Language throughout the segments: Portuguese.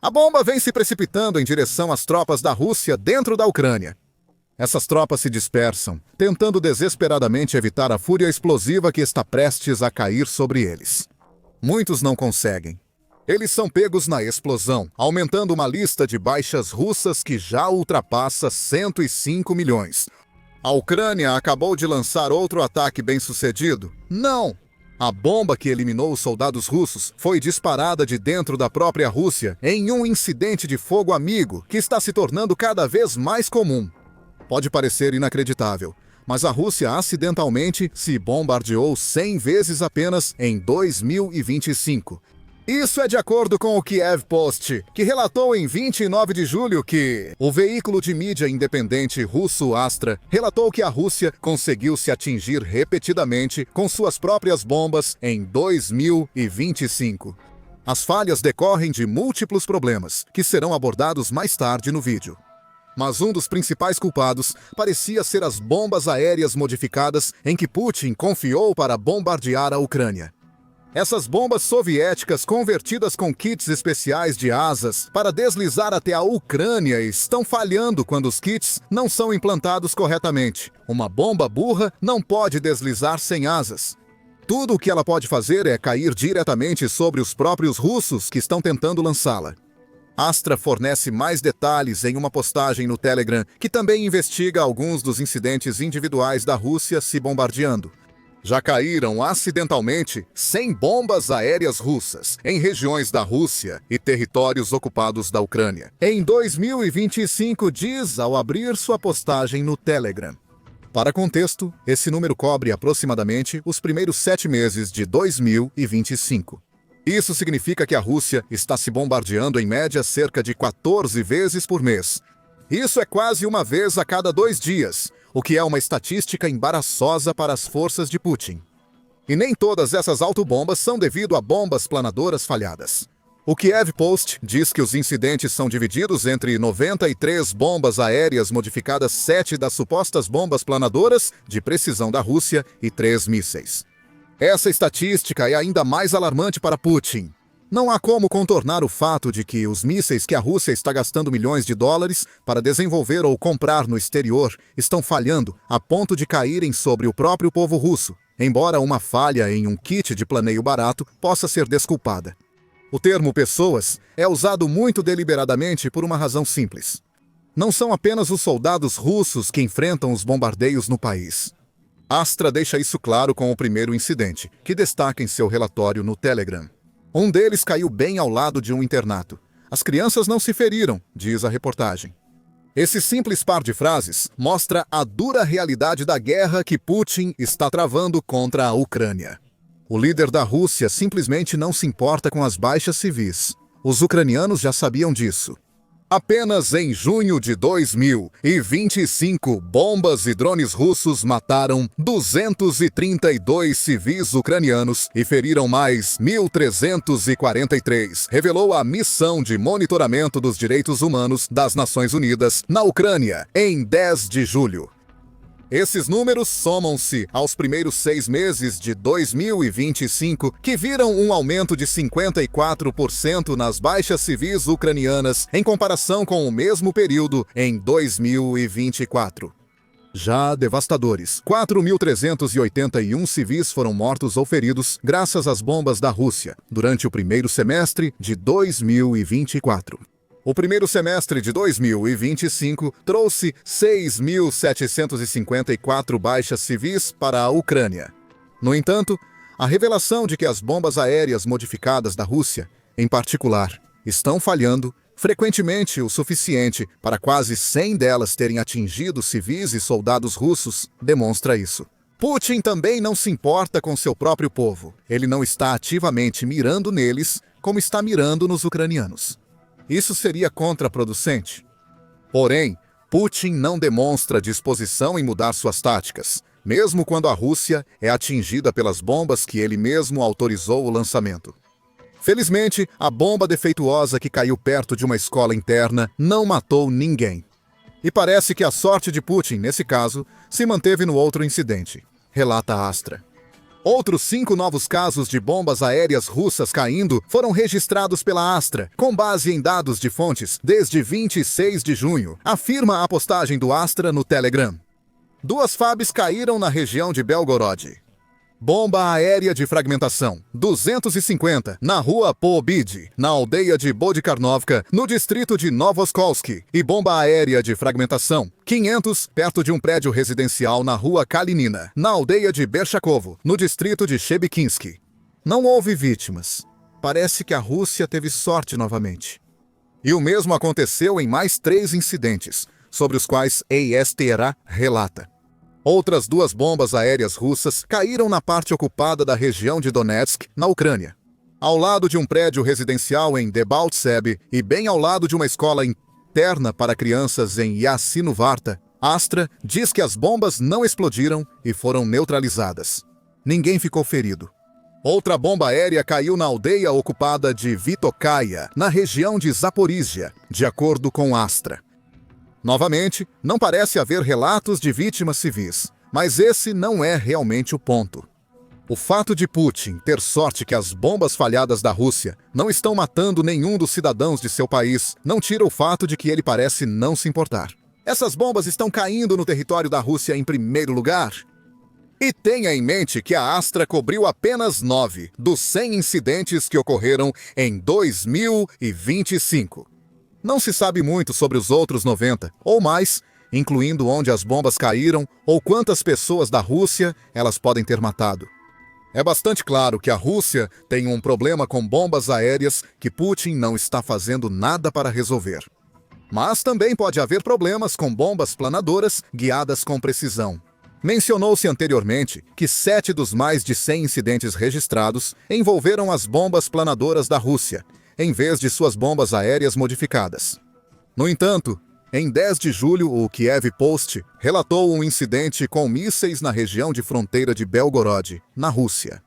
A bomba vem se precipitando em direção às tropas da Rússia dentro da Ucrânia. Essas tropas se dispersam, tentando desesperadamente evitar a fúria explosiva que está prestes a cair sobre eles. Muitos não conseguem. Eles são pegos na explosão, aumentando uma lista de baixas russas que já ultrapassa 105 milhões. A Ucrânia acabou de lançar outro ataque bem-sucedido? Não! A bomba que eliminou os soldados russos foi disparada de dentro da própria Rússia em um incidente de fogo amigo que está se tornando cada vez mais comum. Pode parecer inacreditável, mas a Rússia acidentalmente se bombardeou 100 vezes apenas em 2025. Isso é de acordo com o Kiev Post, que relatou em 29 de julho que o veículo de mídia independente russo Astra relatou que a Rússia conseguiu se atingir repetidamente com suas próprias bombas em 2025. As falhas decorrem de múltiplos problemas, que serão abordados mais tarde no vídeo. Mas um dos principais culpados parecia ser as bombas aéreas modificadas em que Putin confiou para bombardear a Ucrânia. Essas bombas soviéticas convertidas com kits especiais de asas para deslizar até a Ucrânia estão falhando quando os kits não são implantados corretamente. Uma bomba burra não pode deslizar sem asas. Tudo o que ela pode fazer é cair diretamente sobre os próprios russos que estão tentando lançá-la. Astra fornece mais detalhes em uma postagem no Telegram, que também investiga alguns dos incidentes individuais da Rússia se bombardeando. Já caíram acidentalmente 100 bombas aéreas russas em regiões da Rússia e territórios ocupados da Ucrânia em 2025, diz ao abrir sua postagem no Telegram. Para contexto, esse número cobre aproximadamente os primeiros 7 meses de 2025. Isso significa que a Rússia está se bombardeando em média cerca de 14 vezes por mês. Isso é quase uma vez a cada 2 dias, o que é uma estatística embaraçosa para as forças de Putin. E nem todas essas autobombas são devido a bombas planadoras falhadas. O Kiev Post diz que os incidentes são divididos entre 93 bombas aéreas modificadas, 7 das supostas bombas planadoras de precisão da Rússia e 3 mísseis. Essa estatística é ainda mais alarmante para Putin. Não há como contornar o fato de que os mísseis que a Rússia está gastando milhões de dólares para desenvolver ou comprar no exterior estão falhando a ponto de caírem sobre o próprio povo russo, embora uma falha em um kit de planeio barato possa ser desculpada. O termo pessoas é usado muito deliberadamente por uma razão simples. Não são apenas os soldados russos que enfrentam os bombardeios no país. Astra deixa isso claro com o primeiro incidente, que destaca em seu relatório no Telegram. Um deles caiu bem ao lado de um internato. As crianças não se feriram, diz a reportagem. Esse simples par de frases mostra a dura realidade da guerra que Putin está travando contra a Ucrânia. O líder da Rússia simplesmente não se importa com as baixas civis. Os ucranianos já sabiam disso. Apenas em junho de 2025, bombas e drones russos mataram 232 civis ucranianos e feriram mais 1.343, revelou a Missão de Monitoramento dos Direitos Humanos das Nações Unidas na Ucrânia, em 10 de julho. Esses números somam-se aos primeiros 6 meses de 2025, que viram um aumento de 54% nas baixas civis ucranianas em comparação com o mesmo período em 2024. Já devastadores, 4.381 civis foram mortos ou feridos graças às bombas da Rússia durante o primeiro semestre de 2024. O primeiro semestre de 2025 trouxe 6.754 baixas civis para a Ucrânia. No entanto, a revelação de que as bombas aéreas modificadas da Rússia, em particular, estão falhando frequentemente o suficiente para quase 100 delas terem atingido civis e soldados russos, demonstra isso. Putin também não se importa com seu próprio povo. Ele não está ativamente mirando neles como está mirando nos ucranianos. Isso seria contraproducente. Porém, Putin não demonstra disposição em mudar suas táticas, mesmo quando a Rússia é atingida pelas bombas que ele mesmo autorizou o lançamento. Felizmente, a bomba defeituosa que caiu perto de uma escola interna não matou ninguém. E parece que a sorte de Putin, nesse caso, se manteve no outro incidente, relata a Astra. Outros 5 novos casos de bombas aéreas russas caindo foram registrados pela Astra, com base em dados de fontes desde 26 de junho, afirma a postagem do Astra no Telegram. 2 FABs caíram na região de Belgorod. Bomba aérea de fragmentação, 250, na rua Poobid, na aldeia de Bodikarnovka, no distrito de Novoskolsk, e bomba aérea de fragmentação, 500, perto de um prédio residencial na rua Kalinina, na aldeia de Berchakovo, no distrito de Shebekinsk. Não houve vítimas. Parece que a Rússia teve sorte novamente. E o mesmo aconteceu em mais 3 incidentes, sobre os quais a ESTRA relata. Outras 2 bombas aéreas russas caíram na parte ocupada da região de Donetsk, na Ucrânia. Ao lado de um prédio residencial em Debaltseve e bem ao lado de uma escola interna para crianças em Yassinovarta, Astra diz que as bombas não explodiram e foram neutralizadas. Ninguém ficou ferido. Outra bomba aérea caiu na aldeia ocupada de Vitokaya, na região de Zaporizhia, de acordo com Astra. Novamente, não parece haver relatos de vítimas civis, mas esse não é realmente o ponto. O fato de Putin ter sorte que as bombas falhadas da Rússia não estão matando nenhum dos cidadãos de seu país não tira o fato de que ele parece não se importar. Essas bombas estão caindo no território da Rússia em primeiro lugar. E tenha em mente que a Astra cobriu apenas 9 dos 100 incidentes que ocorreram em 2025. Não se sabe muito sobre os outros 90, ou mais, incluindo onde as bombas caíram ou quantas pessoas da Rússia elas podem ter matado. É bastante claro que a Rússia tem um problema com bombas aéreas que Putin não está fazendo nada para resolver. Mas também pode haver problemas com bombas planadoras guiadas com precisão. Mencionou-se anteriormente que 7 dos mais de 100 incidentes registrados envolveram as bombas planadoras da Rússia, em vez de suas bombas aéreas modificadas. No entanto, em 10 de julho, o Kiev Post relatou um incidente com mísseis na região de fronteira de Belgorod, na Rússia.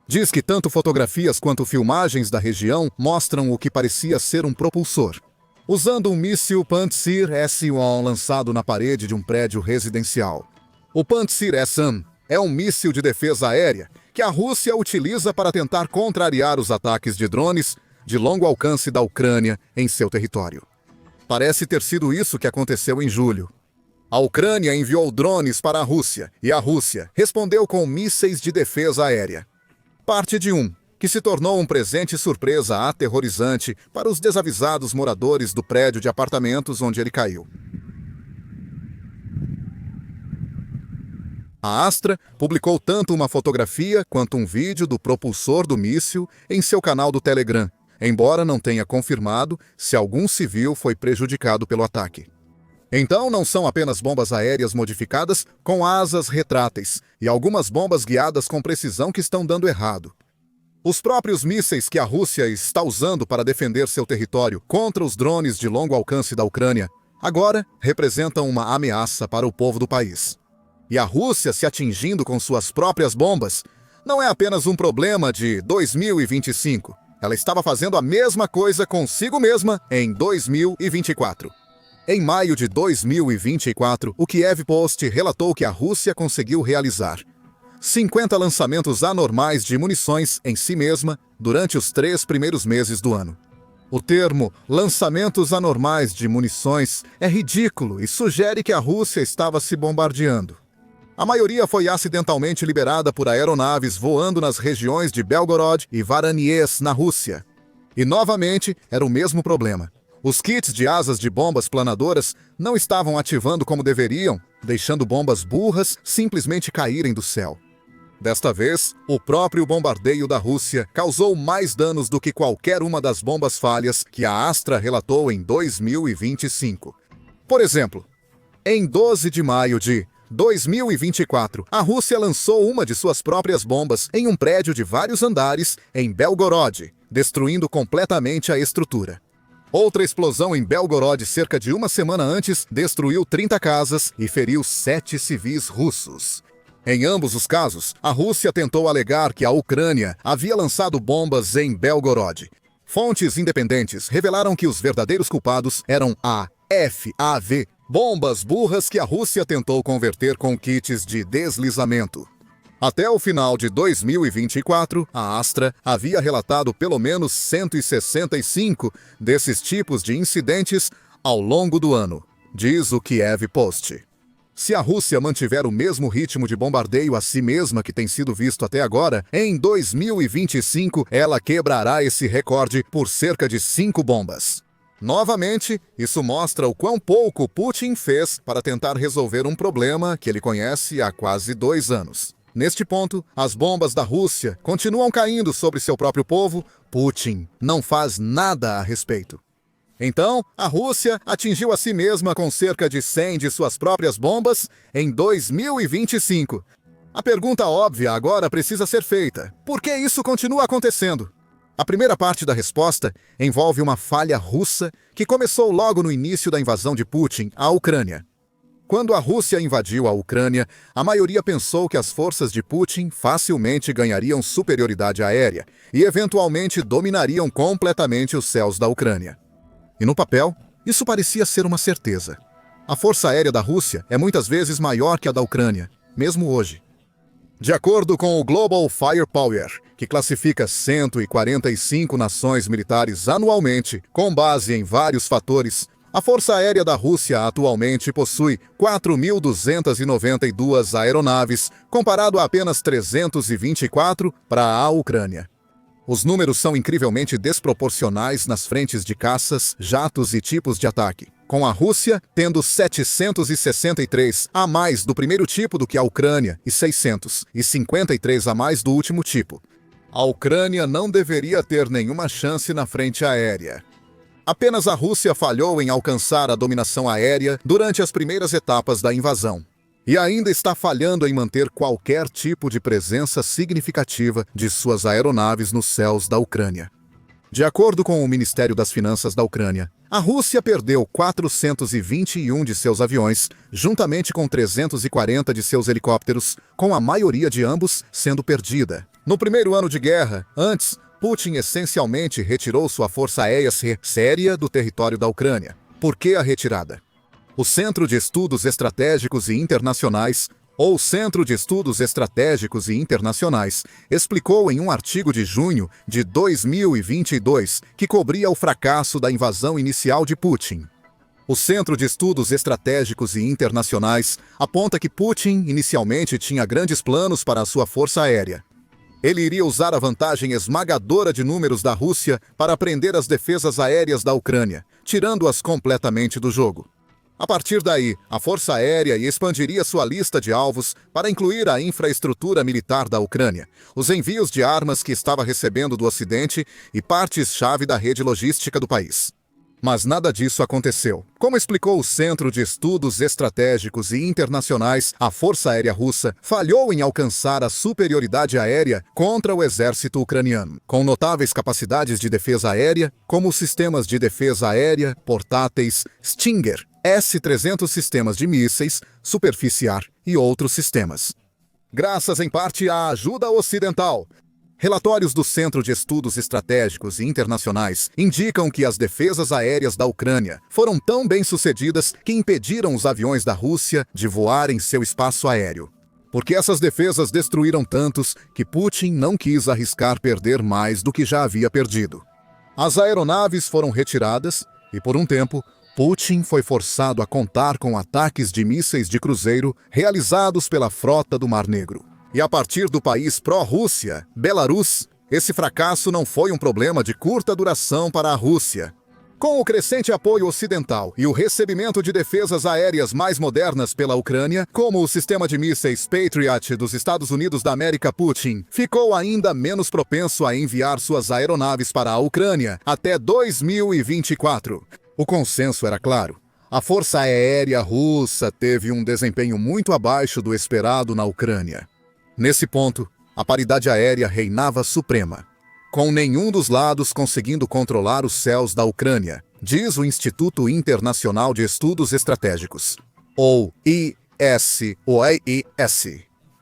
Diz que tanto fotografias quanto filmagens da região mostram o que parecia ser um propulsor, usando um míssil Pantsir S-1 lançado na parede de um prédio residencial. O Pantsir S-1 é um míssil de defesa aérea que a Rússia utiliza para tentar contrariar os ataques de drones de longo alcance da Ucrânia em seu território. Parece ter sido isso que aconteceu em julho. A Ucrânia enviou drones para a Rússia e a Rússia respondeu com mísseis de defesa aérea. Parte de um, que se tornou um presente surpresa aterrorizante para os desavisados moradores do prédio de apartamentos onde ele caiu. A Astra publicou tanto uma fotografia quanto um vídeo do propulsor do míssil em seu canal do Telegram, embora não tenha confirmado se algum civil foi prejudicado pelo ataque. Então não são apenas bombas aéreas modificadas com asas retráteis e algumas bombas guiadas com precisão que estão dando errado. Os próprios mísseis que a Rússia está usando para defender seu território contra os drones de longo alcance da Ucrânia agora representam uma ameaça para o povo do país. E a Rússia se atingindo com suas próprias bombas não é apenas um problema de 2025. Ela estava fazendo a mesma coisa consigo mesma em 2024. Em maio de 2024, o Kiev Post relatou que a Rússia conseguiu realizar 50 lançamentos anormais de munições em si mesma durante os 3 primeiros meses do ano. O termo lançamentos anormais de munições é ridículo e sugere que a Rússia estava se bombardeando. A maioria foi acidentalmente liberada por aeronaves voando nas regiões de Belgorod e Varanies, na Rússia. E novamente era o mesmo problema. Os kits de asas de bombas planadoras não estavam ativando como deveriam, deixando bombas burras simplesmente caírem do céu. Desta vez, o próprio bombardeio da Rússia causou mais danos do que qualquer uma das bombas falhas que a Astra relatou em 2025. Por exemplo, em 12 de maio de 2024, a Rússia lançou uma de suas próprias bombas em um prédio de vários andares em Belgorod, destruindo completamente a estrutura. Outra explosão em Belgorod cerca de uma semana antes destruiu 30 casas e feriu 7 civis russos. Em ambos os casos, a Rússia tentou alegar que a Ucrânia havia lançado bombas em Belgorod. Fontes independentes revelaram que os verdadeiros culpados eram a FAV, bombas burras que a Rússia tentou converter com kits de deslizamento. Até o final de 2024, a Astra havia relatado pelo menos 165 desses tipos de incidentes ao longo do ano, diz o Kiev Post. Se a Rússia mantiver o mesmo ritmo de bombardeio a si mesma que tem sido visto até agora, em 2025 ela quebrará esse recorde por cerca de 5 bombas. Novamente, isso mostra o quão pouco Putin fez para tentar resolver um problema que ele conhece há quase 2 anos. Neste ponto, as bombas da Rússia continuam caindo sobre seu próprio povo. Putin não faz nada a respeito. Então, a Rússia atingiu a si mesma com cerca de 100 de suas próprias bombas em 2025. A pergunta óbvia agora precisa ser feita: por que isso continua acontecendo? A primeira parte da resposta envolve uma falha russa que começou logo no início da invasão de Putin à Ucrânia. Quando a Rússia invadiu a Ucrânia, a maioria pensou que as forças de Putin facilmente ganhariam superioridade aérea e eventualmente dominariam completamente os céus da Ucrânia. E no papel, isso parecia ser uma certeza. A força aérea da Rússia é muitas vezes maior que a da Ucrânia, mesmo hoje. De acordo com o Global Firepower, que classifica 145 nações militares anualmente, com base em vários fatores, a Força Aérea da Rússia atualmente possui 4.292 aeronaves, comparado a apenas 324 para a Ucrânia. Os números são incrivelmente desproporcionais nas frentes de caças, jatos e tipos de ataque, com a Rússia tendo 763 a mais do primeiro tipo do que a Ucrânia e 653 a mais do último tipo. A Ucrânia não deveria ter nenhuma chance na frente aérea. Apenas a Rússia falhou em alcançar a dominação aérea durante as primeiras etapas da invasão. E ainda está falhando em manter qualquer tipo de presença significativa de suas aeronaves nos céus da Ucrânia. De acordo com o Ministério das Finanças da Ucrânia, a Rússia perdeu 421 de seus aviões, juntamente com 340 de seus helicópteros, com a maioria de ambos sendo perdida. No primeiro ano de guerra, antes, Putin essencialmente retirou sua força aérea séria do território da Ucrânia. Por que a retirada? O Centro de Estudos Estratégicos e Internacionais, ou Centro de Estudos Estratégicos e Internacionais, explicou em um artigo de junho de 2022 que cobria o fracasso da invasão inicial de Putin. O Centro de Estudos Estratégicos e Internacionais aponta que Putin inicialmente tinha grandes planos para a sua força aérea. Ele iria usar a vantagem esmagadora de números da Rússia para prender as defesas aéreas da Ucrânia, tirando-as completamente do jogo. A partir daí, a Força Aérea expandiria sua lista de alvos para incluir a infraestrutura militar da Ucrânia, os envios de armas que estava recebendo do Ocidente e partes-chave da rede logística do país. Mas nada disso aconteceu. Como explicou o Centro de Estudos Estratégicos e Internacionais, a Força Aérea Russa falhou em alcançar a superioridade aérea contra o exército ucraniano, com notáveis capacidades de defesa aérea, como os sistemas de defesa aérea, portáteis, Stinger, S-300 sistemas de mísseis, superfície ar e outros sistemas. Graças em parte à ajuda ocidental, relatórios do Centro de Estudos Estratégicos e Internacionais indicam que as defesas aéreas da Ucrânia foram tão bem-sucedidas que impediram os aviões da Rússia de voar em seu espaço aéreo. Porque essas defesas destruíram tantos que Putin não quis arriscar perder mais do que já havia perdido. As aeronaves foram retiradas e, por um tempo, Putin foi forçado a contar com ataques de mísseis de cruzeiro realizados pela frota do Mar Negro. E a partir do país pró-Rússia, Belarus, esse fracasso não foi um problema de curta duração para a Rússia. Com o crescente apoio ocidental e o recebimento de defesas aéreas mais modernas pela Ucrânia, como o sistema de mísseis Patriot dos Estados Unidos da América, Putin ficou ainda menos propenso a enviar suas aeronaves para a Ucrânia até 2024. O consenso era claro. A Força Aérea Russa teve um desempenho muito abaixo do esperado na Ucrânia. Nesse ponto, a paridade aérea reinava suprema, com nenhum dos lados conseguindo controlar os céus da Ucrânia, diz o Instituto Internacional de Estudos Estratégicos, ou ISOEIS.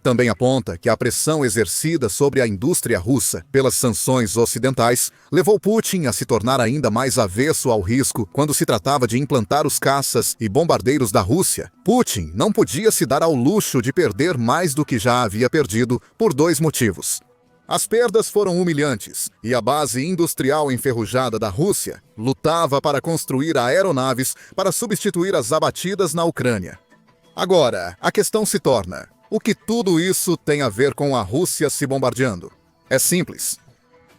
Também aponta que a pressão exercida sobre a indústria russa pelas sanções ocidentais levou Putin a se tornar ainda mais avesso ao risco quando se tratava de implantar os caças e bombardeiros da Rússia. Putin não podia se dar ao luxo de perder mais do que já havia perdido por dois motivos. As perdas foram humilhantes e a base industrial enferrujada da Rússia lutava para construir aeronaves para substituir as abatidas na Ucrânia. Agora, a questão se torna: o que tudo isso tem a ver com a Rússia se bombardeando? É simples.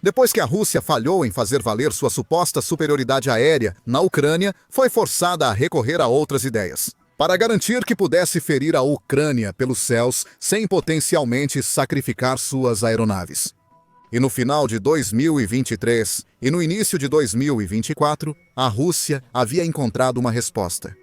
Depois que a Rússia falhou em fazer valer sua suposta superioridade aérea na Ucrânia, foi forçada a recorrer a outras ideias, para garantir que pudesse ferir a Ucrânia pelos céus sem potencialmente sacrificar suas aeronaves. E no final de 2023 e no início de 2024, a Rússia havia encontrado uma resposta: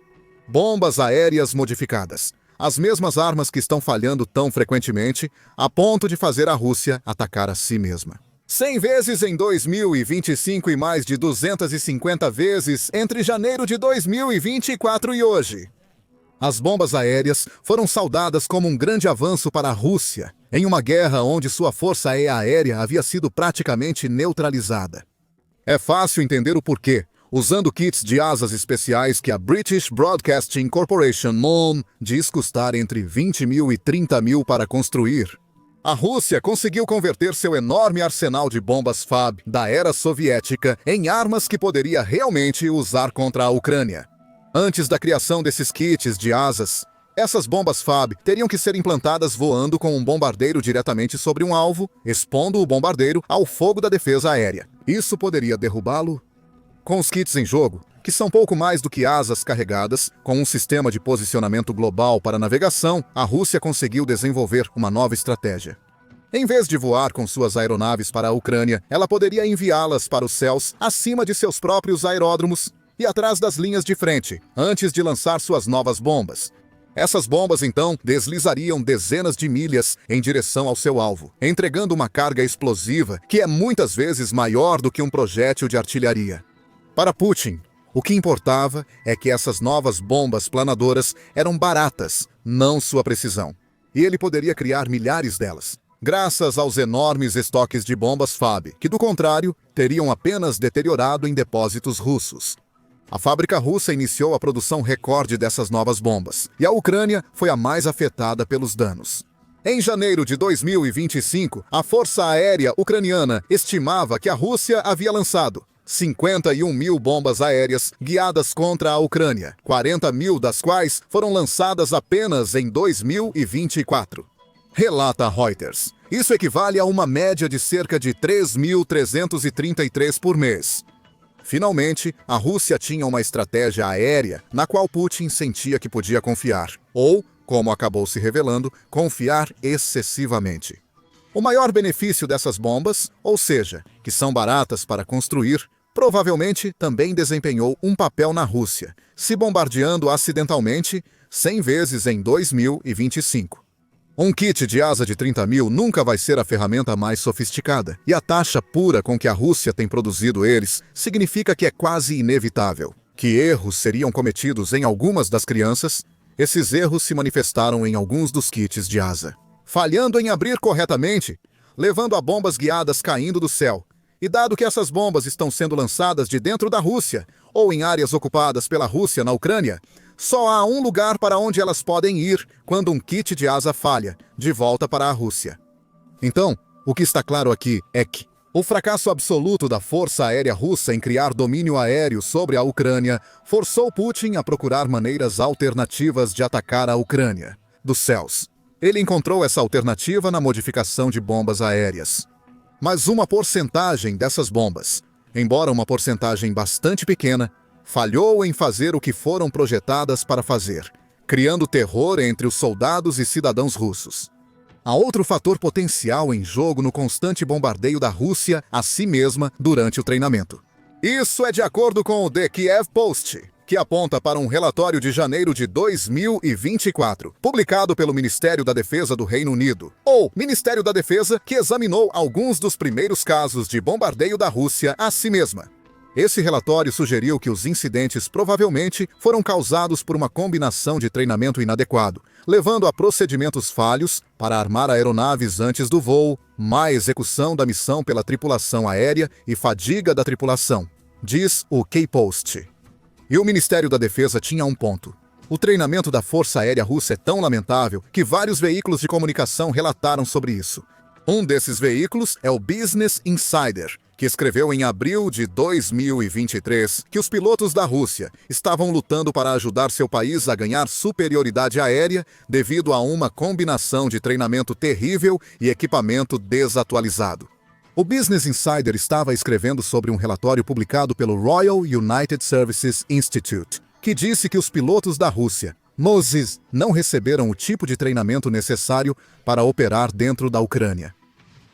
bombas aéreas modificadas. As mesmas armas que estão falhando tão frequentemente, a ponto de fazer a Rússia atacar a si mesma. 100 vezes em 2025 e mais de 250 vezes entre janeiro de 2024 e hoje. As bombas aéreas foram saudadas como um grande avanço para a Rússia, em uma guerra onde sua força aérea havia sido praticamente neutralizada. É fácil entender o porquê, usando kits de asas especiais que a British Broadcasting Corporation (MOM) diz custar entre 20 mil e 30 mil para construir. A Rússia conseguiu converter seu enorme arsenal de bombas FAB da era soviética em armas que poderia realmente usar contra a Ucrânia. Antes da criação desses kits de asas, essas bombas FAB teriam que ser implantadas voando com um bombardeiro diretamente sobre um alvo, expondo o bombardeiro ao fogo da defesa aérea. Isso poderia derrubá-lo? Com os kits em jogo, que são pouco mais do que asas carregadas, com um sistema de posicionamento global para navegação, a Rússia conseguiu desenvolver uma nova estratégia. Em vez de voar com suas aeronaves para a Ucrânia, ela poderia enviá-las para os céus acima de seus próprios aeródromos e atrás das linhas de frente, antes de lançar suas novas bombas. Essas bombas, então, deslizariam dezenas de milhas em direção ao seu alvo, entregando uma carga explosiva que é muitas vezes maior do que um projétil de artilharia. Para Putin, o que importava é que essas novas bombas planadoras eram baratas, não sua precisão. E ele poderia criar milhares delas, graças aos enormes estoques de bombas FAB, que, do contrário, teriam apenas deteriorado em depósitos russos. A fábrica russa iniciou a produção recorde dessas novas bombas, e a Ucrânia foi a mais afetada pelos danos. Em janeiro de 2025, a Força Aérea Ucraniana estimava que a Rússia havia lançado 51 mil bombas aéreas guiadas contra a Ucrânia, 40 mil das quais foram lançadas apenas em 2024. Relata Reuters. Isso equivale a uma média de cerca de 3.333 por mês. Finalmente, a Rússia tinha uma estratégia aérea na qual Putin sentia que podia confiar, ou, como acabou se revelando, confiar excessivamente. O maior benefício dessas bombas, ou seja, que são baratas para construir, provavelmente também desempenhou um papel na Rússia, se bombardeando acidentalmente 100 vezes em 2025. Um kit de asa de 30 mil nunca vai ser a ferramenta mais sofisticada, e a taxa pura com que a Rússia tem produzido eles significa que é quase inevitável. Que erros seriam cometidos em algumas das crianças? Esses erros se manifestaram em alguns dos kits de asa. Falhando em abrir corretamente, levando a bombas guiadas caindo do céu. E dado que essas bombas estão sendo lançadas de dentro da Rússia, ou em áreas ocupadas pela Rússia na Ucrânia, só há um lugar para onde elas podem ir quando um kit de asa falha, de volta para a Rússia. Então, o que está claro aqui é que o fracasso absoluto da Força Aérea Russa em criar domínio aéreo sobre a Ucrânia forçou Putin a procurar maneiras alternativas de atacar a Ucrânia, dos céus. Ele encontrou essa alternativa na modificação de bombas aéreas. Mas uma porcentagem dessas bombas, embora uma porcentagem bastante pequena, falhou em fazer o que foram projetadas para fazer, criando terror entre os soldados e cidadãos russos. Há outro fator potencial em jogo no constante bombardeio da Rússia a si mesma durante o treinamento. Isso é de acordo com o The Kiev Post, que aponta para um relatório de janeiro de 2024, publicado pelo Ministério da Defesa do Reino Unido, ou Ministério da Defesa, que examinou alguns dos primeiros casos de bombardeio da Rússia a si mesma. Esse relatório sugeriu que os incidentes provavelmente foram causados por uma combinação de treinamento inadequado, levando a procedimentos falhos para armar aeronaves antes do voo, má execução da missão pela tripulação aérea e fadiga da tripulação, diz o K-Post. E o Ministério da Defesa tinha um ponto. O treinamento da Força Aérea Russa é tão lamentável que vários veículos de comunicação relataram sobre isso. Um desses veículos é o Business Insider, que escreveu em abril de 2023 que os pilotos da Rússia estavam lutando para ajudar seu país a ganhar superioridade aérea devido a uma combinação de treinamento terrível e equipamento desatualizado. O Business Insider estava escrevendo sobre um relatório publicado pelo Royal United Services Institute, que disse que os pilotos da Rússia, Moses, não receberam o tipo de treinamento necessário para operar dentro da Ucrânia.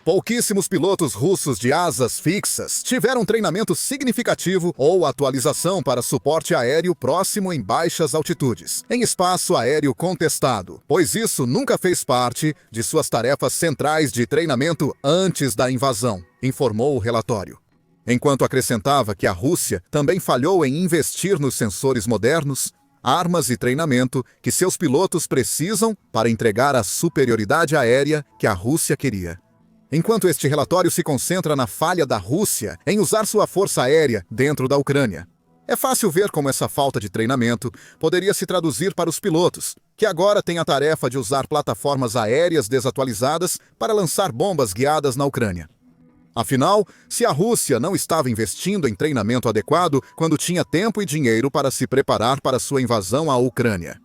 Pouquíssimos pilotos russos de asas fixas tiveram treinamento significativo ou atualização para suporte aéreo próximo em baixas altitudes, em espaço aéreo contestado, pois isso nunca fez parte de suas tarefas centrais de treinamento antes da invasão, informou o relatório. Enquanto acrescentava que a Rússia também falhou em investir nos sensores modernos, armas e treinamento que seus pilotos precisam para entregar a superioridade aérea que a Rússia queria. Enquanto este relatório se concentra na falha da Rússia em usar sua força aérea dentro da Ucrânia, é fácil ver como essa falta de treinamento poderia se traduzir para os pilotos, que agora têm a tarefa de usar plataformas aéreas desatualizadas para lançar bombas guiadas na Ucrânia. Afinal, se a Rússia não estava investindo em treinamento adequado quando tinha tempo e dinheiro para se preparar para sua invasão à Ucrânia,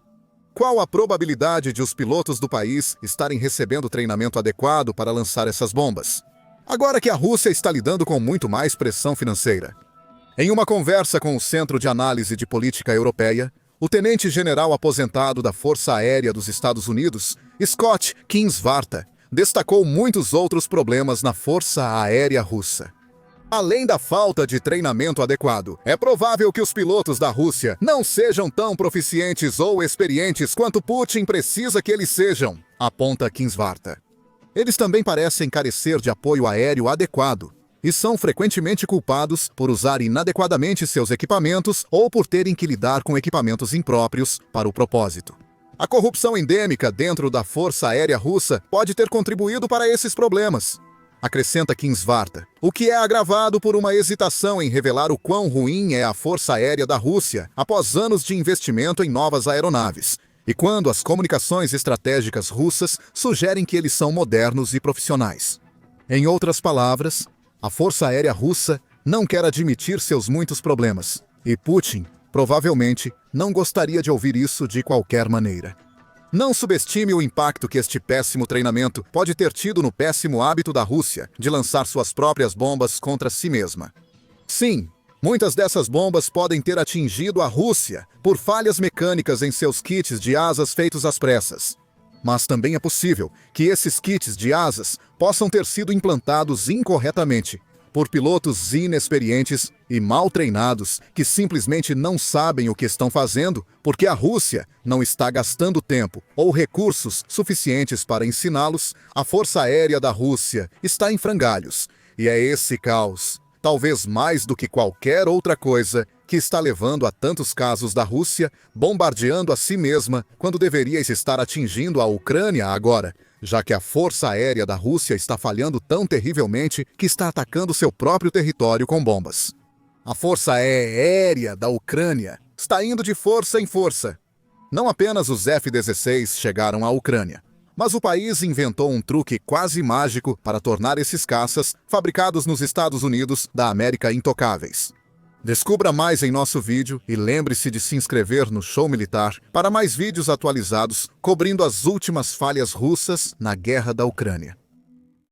qual a probabilidade de os pilotos do país estarem recebendo treinamento adequado para lançar essas bombas? Agora que a Rússia está lidando com muito mais pressão financeira. Em uma conversa com o Centro de Análise de Política Europeia, o tenente-general aposentado da Força Aérea dos Estados Unidos, Scott Kinsvarta, destacou muitos outros problemas na Força Aérea Russa. Além da falta de treinamento adequado, é provável que os pilotos da Rússia não sejam tão proficientes ou experientes quanto Putin precisa que eles sejam, aponta Kinsvarta. Eles também parecem carecer de apoio aéreo adequado e são frequentemente culpados por usar inadequadamente seus equipamentos ou por terem que lidar com equipamentos impróprios para o propósito. A corrupção endêmica dentro da Força Aérea Russa pode ter contribuído para esses problemas, acrescenta Kinsvarta, o que é agravado por uma hesitação em revelar o quão ruim é a Força Aérea da Rússia após anos de investimento em novas aeronaves, e quando as comunicações estratégicas russas sugerem que eles são modernos e profissionais. Em outras palavras, a Força Aérea Russa não quer admitir seus muitos problemas, e Putin, provavelmente, não gostaria de ouvir isso de qualquer maneira. Não subestime o impacto que este péssimo treinamento pode ter tido no péssimo hábito da Rússia de lançar suas próprias bombas contra si mesma. Sim, muitas dessas bombas podem ter atingido a Rússia por falhas mecânicas em seus kits de asas feitos às pressas. Mas também é possível que esses kits de asas possam ter sido implantados incorretamente por pilotos inexperientes e mal treinados que simplesmente não sabem o que estão fazendo porque a Rússia não está gastando tempo ou recursos suficientes para ensiná-los. A Força Aérea da Rússia está em frangalhos, e é esse caos, talvez mais do que qualquer outra coisa, que está levando a tantos casos da Rússia bombardeando a si mesma quando deveria estar atingindo a Ucrânia agora, já que a Força Aérea da Rússia está falhando tão terrivelmente que está atacando seu próprio território com bombas. A Força Aérea da Ucrânia está indo de força em força. Não apenas os F-16 chegaram à Ucrânia, mas o país inventou um truque quase mágico para tornar esses caças, fabricados nos Estados Unidos da América, intocáveis. Descubra mais em nosso vídeo e lembre-se de se inscrever no Show Militar para mais vídeos atualizados cobrindo as últimas falhas russas na guerra da Ucrânia.